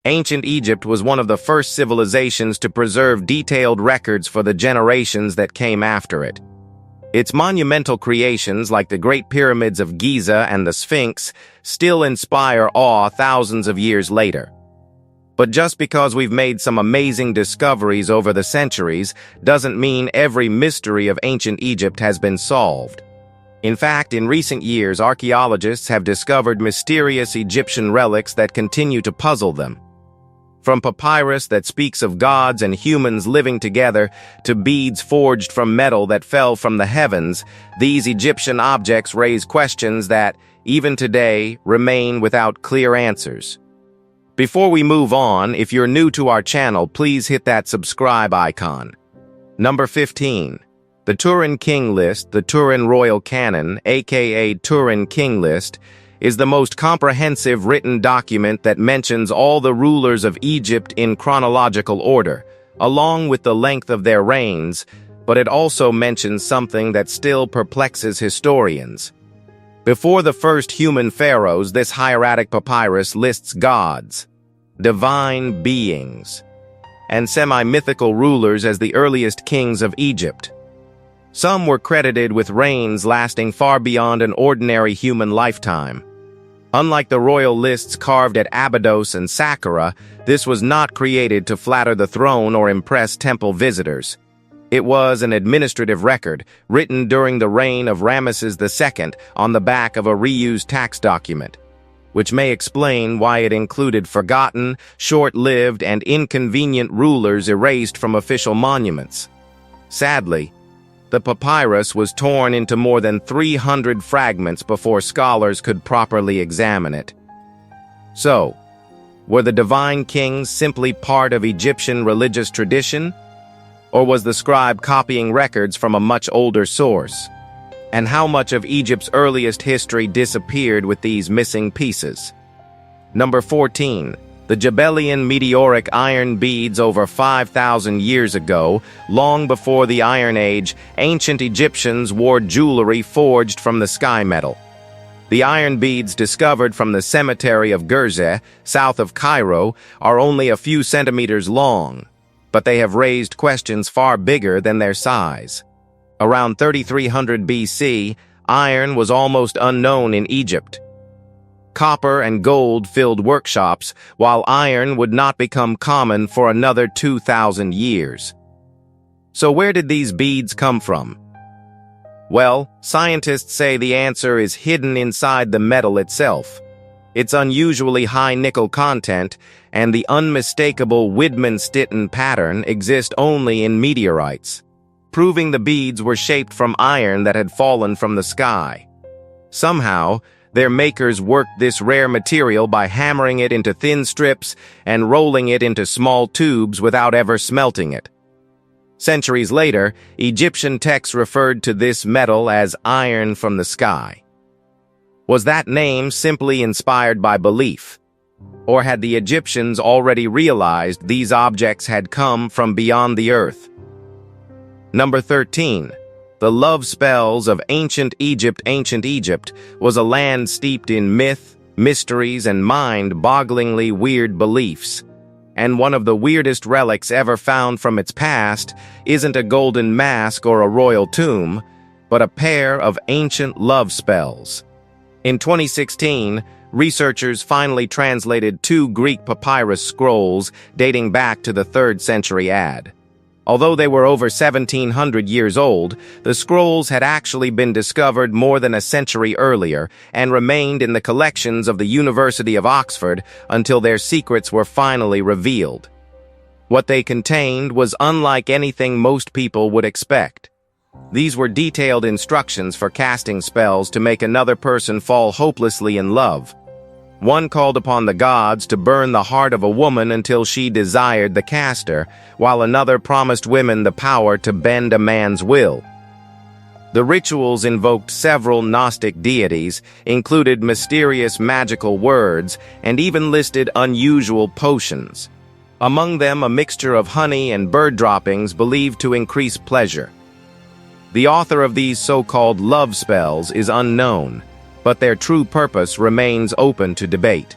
Ancient Egypt was one of the first civilizations to preserve detailed records for the generations that came after it. Its monumental creations, like the Great Pyramids of Giza and the Sphinx, still inspire awe thousands of years later. But just because we've made some amazing discoveries over the centuries doesn't mean every mystery of ancient Egypt has been solved. In fact, in recent years, archaeologists have discovered mysterious Egyptian relics that continue to puzzle them. From papyrus that speaks of gods and humans living together to beads forged from metal that fell from the heavens, these Egyptian objects raise questions that, even today, remain without clear answers. Before we move on, if you're new to our channel, please hit that subscribe icon. Number 15. The Turin King List, the Turin Royal Canon, aka Turin King List, is the most comprehensive written document that mentions all the rulers of Egypt in chronological order, along with the length of their reigns, but it also mentions something that still perplexes historians. Before the first human pharaohs, this hieratic papyrus lists gods, divine beings, and semi-mythical rulers as the earliest kings of Egypt. Some were credited with reigns lasting far beyond an ordinary human lifetime. Unlike the royal lists carved at Abydos and Saqqara, this was not created to flatter the throne or impress temple visitors. It was an administrative record, written during the reign of Ramesses II on the back of a reused tax document, which may explain why it included forgotten, short-lived, and inconvenient rulers erased from official monuments. Sadly, the papyrus was torn into more than 300 fragments before scholars could properly examine it. So, were the divine kings simply part of Egyptian religious tradition? Or was the scribe copying records from a much older source? And how much of Egypt's earliest history disappeared with these missing pieces? Number 14. The Jebelian meteoric iron beads over 5,000 years ago, long before the Iron Age, ancient Egyptians wore jewelry forged from the sky metal. The iron beads discovered from the cemetery of Gerzeh, south of Cairo, are only a few centimeters long, but they have raised questions far bigger than their size. Around 3300 BC, iron was almost unknown in Egypt. Copper and gold filled workshops, while iron would not become common for another 2,000 years. So where did these beads come from? Well, scientists say the answer is hidden inside the metal itself. Its unusually high nickel content and the unmistakable Widman-Stitten pattern exist only in meteorites, proving the beads were shaped from iron that had fallen from the sky. Somehow, their makers worked this rare material by hammering it into thin strips and rolling it into small tubes without ever smelting it. Centuries later, Egyptian texts referred to this metal as iron from the sky. Was that name simply inspired by belief? Or had the Egyptians already realized these objects had come from beyond the earth? Number 13. The love spells of ancient Egypt. Ancient Egypt was a land steeped in myth, mysteries, and mind-bogglingly weird beliefs. And one of the weirdest relics ever found from its past isn't a golden mask or a royal tomb, but a pair of ancient love spells. In 2016, researchers finally translated 2 Greek papyrus scrolls dating back to the 3rd century AD. Although they were over 1,700 years old, the scrolls had actually been discovered more than a century earlier and remained in the collections of the University of Oxford until their secrets were finally revealed. What they contained was unlike anything most people would expect. These were detailed instructions for casting spells to make another person fall hopelessly in love. One called upon the gods to burn the heart of a woman until she desired the caster, while another promised women the power to bend a man's will. The rituals invoked several Gnostic deities, included mysterious magical words, and even listed unusual potions. Among them, a mixture of honey and bird droppings believed to increase pleasure. The author of these so-called love spells is unknown, but their true purpose remains open to debate.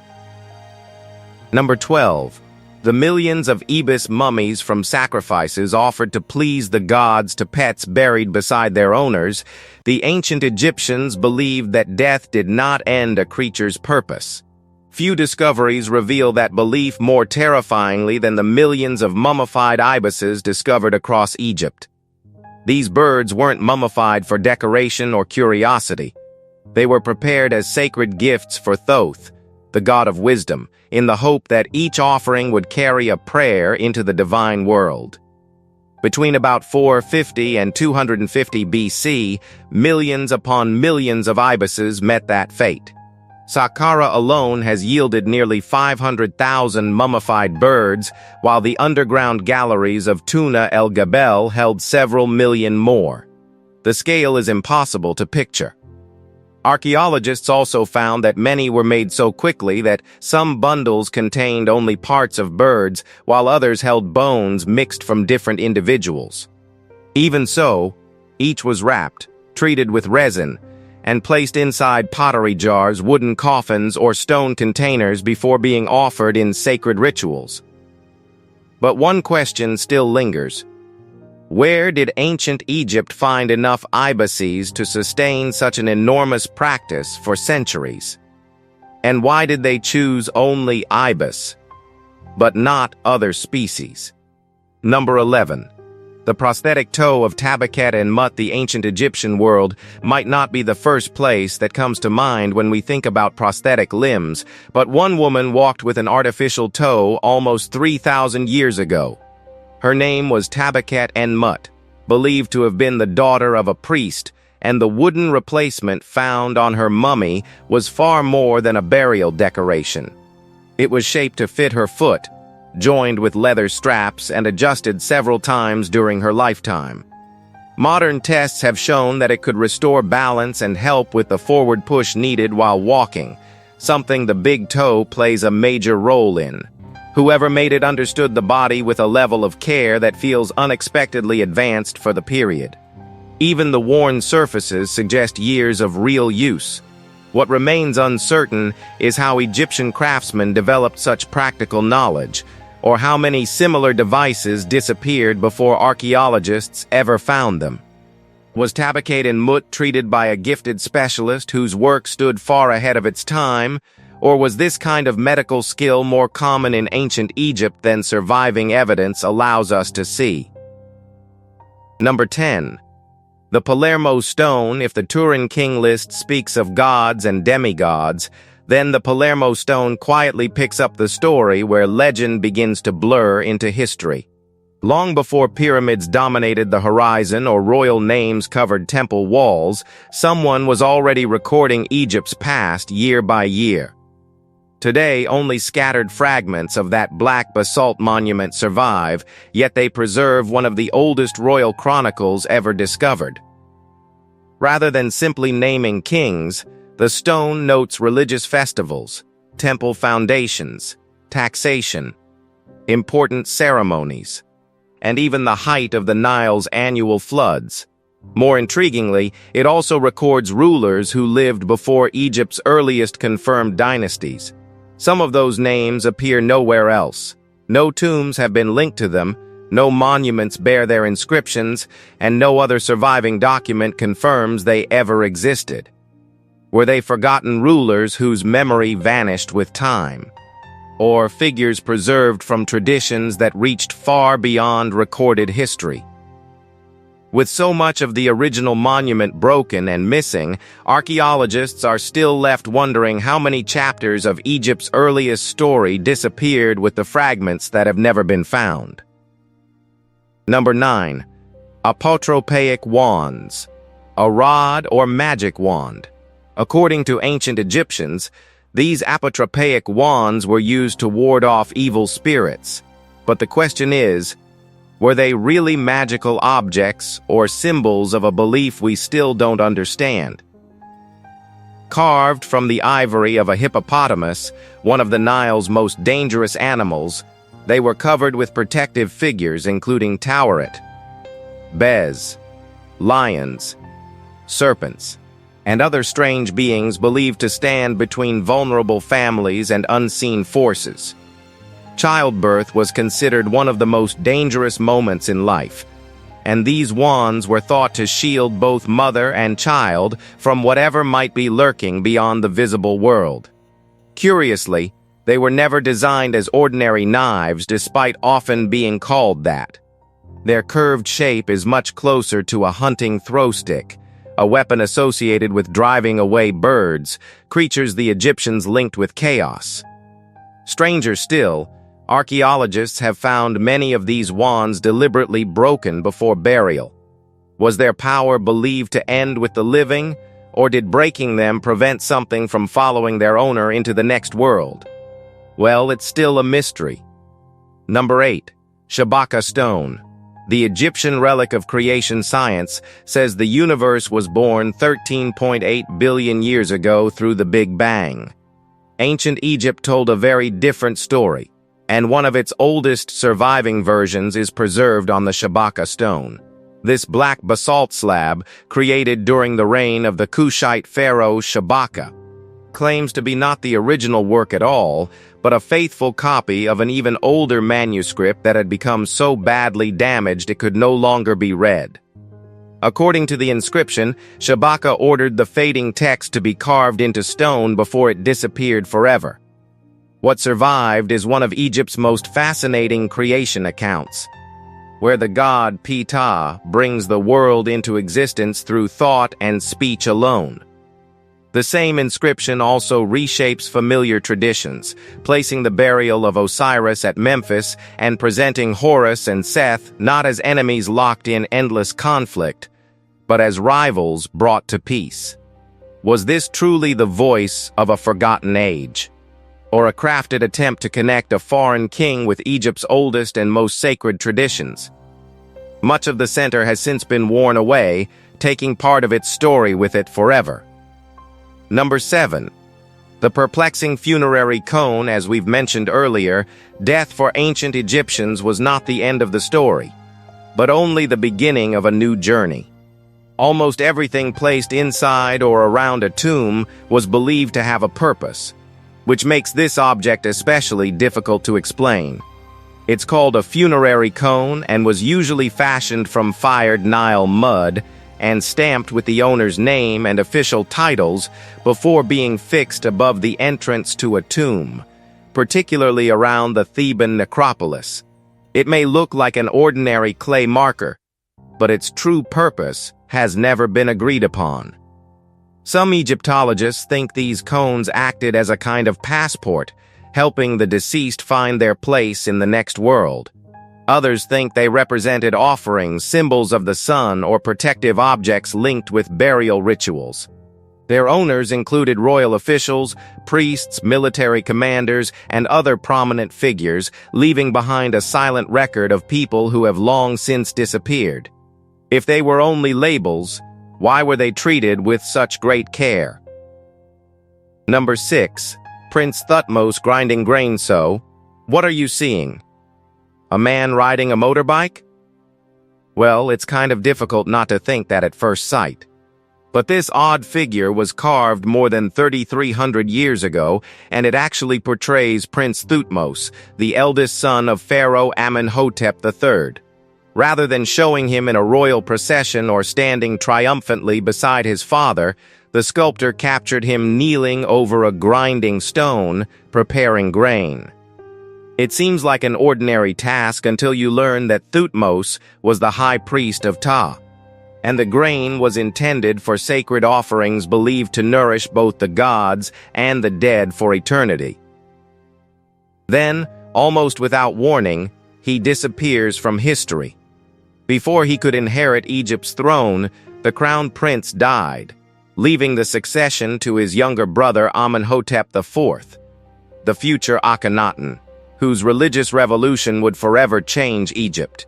Number 12. The millions of ibis mummies from sacrifices offered to please the gods to pets buried beside their owners. The ancient Egyptians believed that death did not end a creature's purpose. Few discoveries reveal that belief more terrifyingly than the millions of mummified ibises discovered across Egypt. These birds weren't mummified for decoration or curiosity. They were prepared as sacred gifts for Thoth, the god of wisdom, in the hope that each offering would carry a prayer into the divine world. Between about 450 and 250 BC, millions upon millions of ibises met that fate. Saqqara alone has yielded nearly 500,000 mummified birds, while the underground galleries of Tuna el Gabel held several million more. The scale is impossible to picture. Archaeologists also found that many were made so quickly that some bundles contained only parts of birds, while others held bones mixed from different individuals. Even so, each was wrapped, treated with resin, and placed inside pottery jars, wooden coffins, or stone containers before being offered in sacred rituals. But one question still lingers. Where did ancient Egypt find enough ibises to sustain such an enormous practice for centuries? And why did they choose only ibis, but not other species? Number 11. The prosthetic toe of Tabaqet and Mut. The ancient Egyptian world might not be the first place that comes to mind when we think about prosthetic limbs, but one woman walked with an artificial toe almost 3,000 years ago. Her name was Tabaqet and Mut, believed to have been the daughter of a priest, and the wooden replacement found on her mummy was far more than a burial decoration. It was shaped to fit her foot, joined with leather straps and adjusted several times during her lifetime. Modern tests have shown that it could restore balance and help with the forward push needed while walking, something the big toe plays a major role in. Whoever made it understood the body with a level of care that feels unexpectedly advanced for the period. Even the worn surfaces suggest years of real use. What remains uncertain is how Egyptian craftsmen developed such practical knowledge, or how many similar devices disappeared before archaeologists ever found them. Was Tabaqet and Mut treated by a gifted specialist whose work stood far ahead of its time, or was this kind of medical skill more common in ancient Egypt than surviving evidence allows us to see? Number 10. The Palermo Stone. If the Turin King List speaks of gods and demigods, then the Palermo Stone quietly picks up the story where legend begins to blur into history. Long before pyramids dominated the horizon or royal names covered temple walls, someone was already recording Egypt's past year by year. Today, only scattered fragments of that black basalt monument survive, yet they preserve one of the oldest royal chronicles ever discovered. Rather than simply naming kings, the stone notes religious festivals, temple foundations, taxation, important ceremonies, and even the height of the Nile's annual floods. More intriguingly, it also records rulers who lived before Egypt's earliest confirmed dynasties. Some of those names appear nowhere else. No tombs have been linked to them, no monuments bear their inscriptions, and no other surviving document confirms they ever existed. Were they forgotten rulers whose memory vanished with time? Or figures preserved from traditions that reached far beyond recorded history? With so much of the original monument broken and missing, archaeologists are still left wondering how many chapters of Egypt's earliest story disappeared with the fragments that have never been found. Number 9. Apotropaic wands. A rod or magic wand. According to ancient Egyptians, these apotropaic wands were used to ward off evil spirits. But the question is, were they really magical objects or symbols of a belief we still don't understand? Carved from the ivory of a hippopotamus, one of the Nile's most dangerous animals, they were covered with protective figures including toweret, bez, lions, serpents, and other strange beings believed to stand between vulnerable families and unseen forces. Childbirth was considered one of the most dangerous moments in life, and these wands were thought to shield both mother and child from whatever might be lurking beyond the visible world. Curiously, they were never designed as ordinary knives despite often being called that. Their curved shape is much closer to a hunting throw stick, a weapon associated with driving away birds, creatures the Egyptians linked with chaos. Stranger still, archaeologists have found many of these wands deliberately broken before burial. Was their power believed to end with the living, or did breaking them prevent something from following their owner into the next world? Well, it's still a mystery. Number 8. Shabaka Stone. The Egyptian relic of creation science says the universe was born 13.8 billion years ago through the Big Bang. Ancient Egypt told a very different story, and one of its oldest surviving versions is preserved on the Shabaka Stone. This black basalt slab, created during the reign of the Kushite pharaoh Shabaka, claims to be not the original work at all, but a faithful copy of an even older manuscript that had become so badly damaged it could no longer be read. According to the inscription, Shabaka ordered the fading text to be carved into stone before it disappeared forever. What survived is one of Egypt's most fascinating creation accounts, where the god Ptah brings the world into existence through thought and speech alone. The same inscription also reshapes familiar traditions, placing the burial of Osiris at Memphis and presenting Horus and Seth not as enemies locked in endless conflict, but as rivals brought to peace. Was this truly the voice of a forgotten age, or a crafted attempt to connect a foreign king with Egypt's oldest and most sacred traditions? Much of the center has since been worn away, taking part of its story with it forever. Number 7. The perplexing funerary cone. As we've mentioned earlier, death for ancient Egyptians was not the end of the story, but only the beginning of a new journey. Almost everything placed inside or around a tomb was believed to have a purpose, which makes this object especially difficult to explain. It's called a funerary cone and was usually fashioned from fired Nile mud and stamped with the owner's name and official titles before being fixed above the entrance to a tomb, particularly around the Theban necropolis. It may look like an ordinary clay marker, but its true purpose has never been agreed upon. Some Egyptologists think these cones acted as a kind of passport, helping the deceased find their place in the next world. Others think they represented offerings, symbols of the sun, or protective objects linked with burial rituals. Their owners included royal officials, priests, military commanders, and other prominent figures, leaving behind a silent record of people who have long since disappeared. If they were only labels, why were they treated with such great care? Number 6. Prince Thutmose grinding grain. So, what are you seeing? A man riding a motorbike? Well, it's kind of difficult not to think that at first sight. But this odd figure was carved more than 3,300 years ago, and it actually portrays Prince Thutmose, the eldest son of Pharaoh Amenhotep III. Rather than showing him in a royal procession or standing triumphantly beside his father, the sculptor captured him kneeling over a grinding stone, preparing grain. It seems like an ordinary task until you learn that Thutmose was the high priest of Ptah, and the grain was intended for sacred offerings believed to nourish both the gods and the dead for eternity. Then, almost without warning, he disappears from history. Before he could inherit Egypt's throne, the crown prince died, leaving the succession to his younger brother Amenhotep IV, the future Akhenaten, whose religious revolution would forever change Egypt.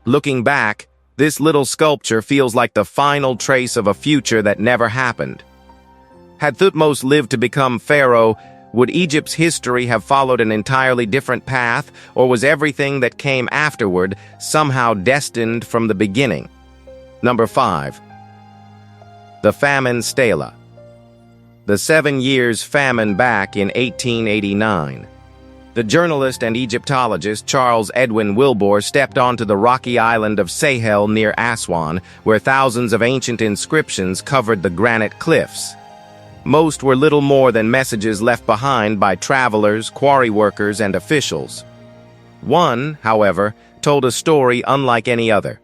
Looking back, this little sculpture feels like the final trace of a future that never happened. Had Thutmose lived to become pharaoh, would Egypt's history have followed an entirely different path, or was everything that came afterward somehow destined from the beginning? Number 5. The Famine Stela. The 7 years famine back in 1889. The journalist and Egyptologist Charles Edwin Wilbur stepped onto the rocky island of Sahel near Aswan, where thousands of ancient inscriptions covered the granite cliffs. Most were little more than messages left behind by travelers, quarry workers, and officials. One, however, told a story unlike any other,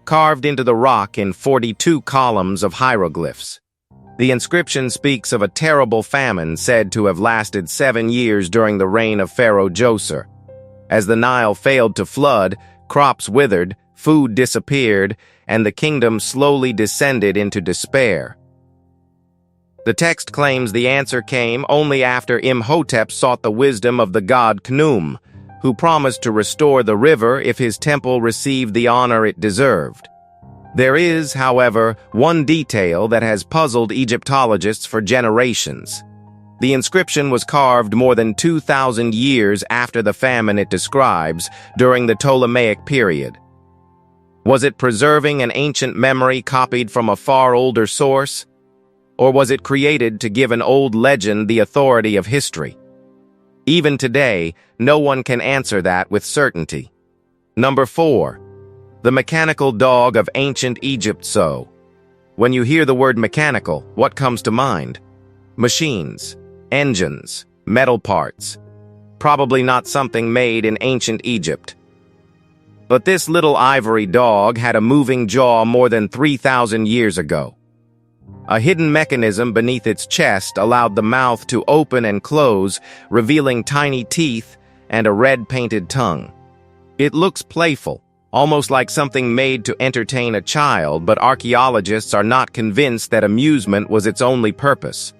carved into the rock in 42 columns of hieroglyphs. The inscription speaks of a terrible famine said to have lasted 7 years during the reign of Pharaoh Djoser. As the Nile failed to flood, crops withered, food disappeared, and the kingdom slowly descended into despair. The text claims the answer came only after Imhotep sought the wisdom of the god Khnum, who promised to restore the river if his temple received the honor it deserved. There is, however, one detail that has puzzled Egyptologists for generations. The inscription was carved more than 2,000 years after the famine it describes, during the Ptolemaic period. Was it preserving an ancient memory copied from a far older source? Or was it created to give an old legend the authority of history? Even today, no one can answer that with certainty. Number 4. The mechanical dog of ancient Egypt. So, when you hear the word mechanical, what comes to mind? Machines, engines, metal parts. Probably not something made in ancient Egypt. But this little ivory dog had a moving jaw more than 3,000 years ago. A hidden mechanism beneath its chest allowed the mouth to open and close, revealing tiny teeth and a red-painted tongue. It looks playful, almost like something made to entertain a child, but archaeologists are not convinced that amusement was its only purpose.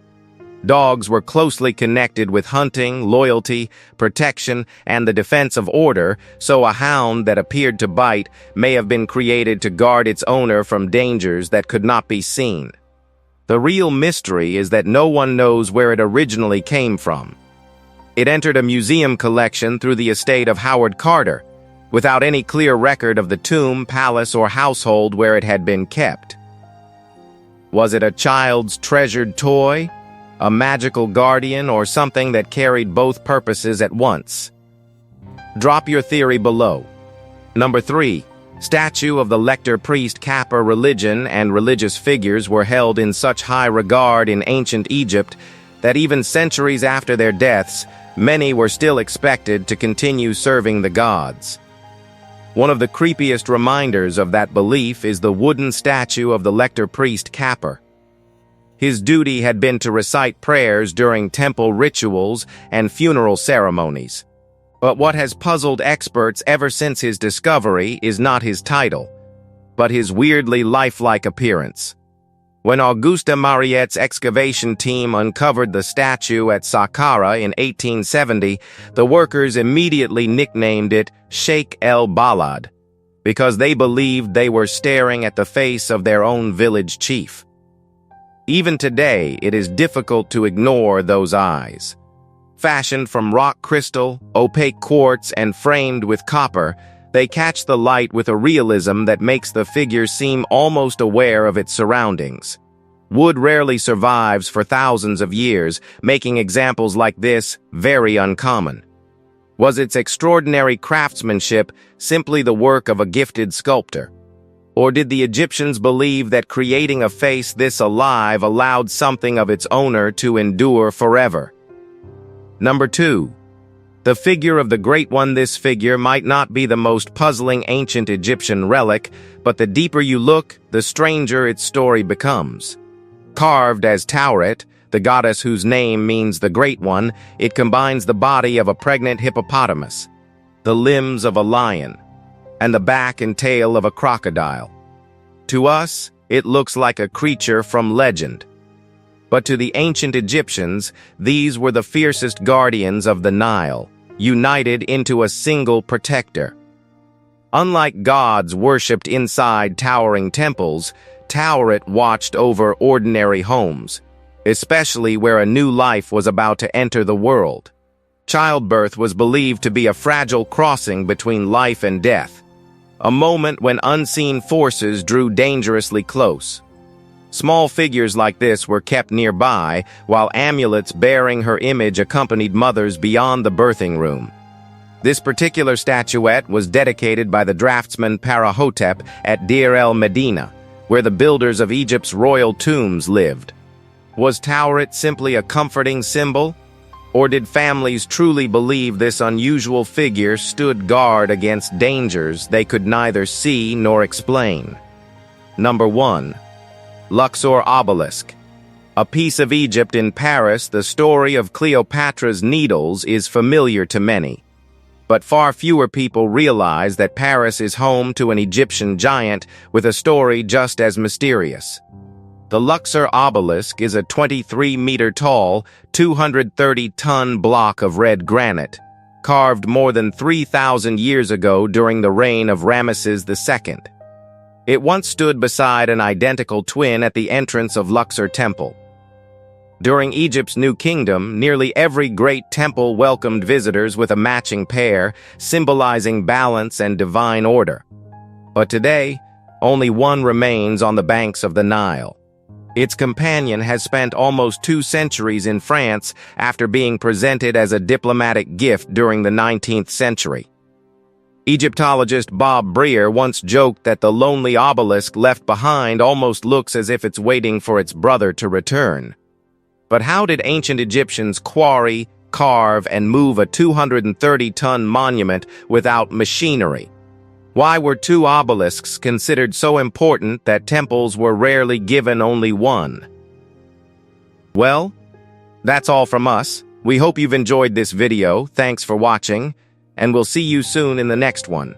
Dogs were closely connected with hunting, loyalty, protection, and the defense of order, so a hound that appeared to bite may have been created to guard its owner from dangers that could not be seen. The real mystery is that no one knows where it originally came from. It entered a museum collection through the estate of Howard Carter, without any clear record of the tomb, palace, or household where it had been kept. Was it a child's treasured toy, a magical guardian, or something that carried both purposes at once? Drop your theory below. Number 3. Statue of the lector priest. Kappa religion and religious figures were held in such high regard in ancient Egypt that even centuries after their deaths, many were still expected to continue serving the gods. One of the creepiest reminders of that belief is the wooden statue of the lector priest Kappa. His duty had been to recite prayers during temple rituals and funeral ceremonies. But what has puzzled experts ever since his discovery is not his title, but his weirdly lifelike appearance. When Augusta Mariette's excavation team uncovered the statue at Saqqara in 1870, the workers immediately nicknamed it Sheikh el-Balad, because they believed they were staring at the face of their own village chief. Even today, it is difficult to ignore those eyes. Fashioned from rock crystal, opaque quartz, and framed with copper, they catch the light with a realism that makes the figure seem almost aware of its surroundings. Wood rarely survives for thousands of years, making examples like this very uncommon. Was its extraordinary craftsmanship simply the work of a gifted sculptor? Or did the Egyptians believe that creating a face this alive allowed something of its owner to endure forever? Number 2. The figure of the Great One. This figure might not be the most puzzling ancient Egyptian relic, but the deeper you look, the stranger its story becomes. Carved as Tauret, the goddess whose name means the Great One, it combines the body of a pregnant hippopotamus, the limbs of a lion, and the back and tail of a crocodile. To us, it looks like a creature from legend. But to the ancient Egyptians, these were the fiercest guardians of the Nile, united into a single protector. Unlike gods worshipped inside towering temples, Tauret watched over ordinary homes, especially where a new life was about to enter the world. Childbirth was believed to be a fragile crossing between life and death, a moment when unseen forces drew dangerously close. Small figures like this were kept nearby, while amulets bearing her image accompanied mothers beyond the birthing room. This particular statuette was dedicated by the draftsman Parahotep at Deir el-Medina, where the builders of Egypt's royal tombs lived. Was Tauret simply a comforting symbol? Or did families truly believe this unusual figure stood guard against dangers they could neither see nor explain? Number 1. Luxor Obelisk. A piece of Egypt in Paris, the story of Cleopatra's Needles is familiar to many. But far fewer people realize that Paris is home to an Egyptian giant with a story just as mysterious. The Luxor Obelisk is a 23-meter-tall, 230-ton block of red granite, carved more than 3,000 years ago during the reign of Ramesses II. It once stood beside an identical twin at the entrance of Luxor Temple. During Egypt's New Kingdom, nearly every great temple welcomed visitors with a matching pair, symbolizing balance and divine order. But today, only one remains on the banks of the Nile. Its companion has spent almost 2 centuries in France after being presented as a diplomatic gift during the 19th century. Egyptologist Bob Brier once joked that the lonely obelisk left behind almost looks as if it's waiting for its brother to return. But how did ancient Egyptians quarry, carve, and move a 230-ton monument without machinery? Why were 2 obelisks considered so important that temples were rarely given only one? Well, that's all from us. We hope you've enjoyed this video. Thanks for watching, and we'll see you soon in the next one.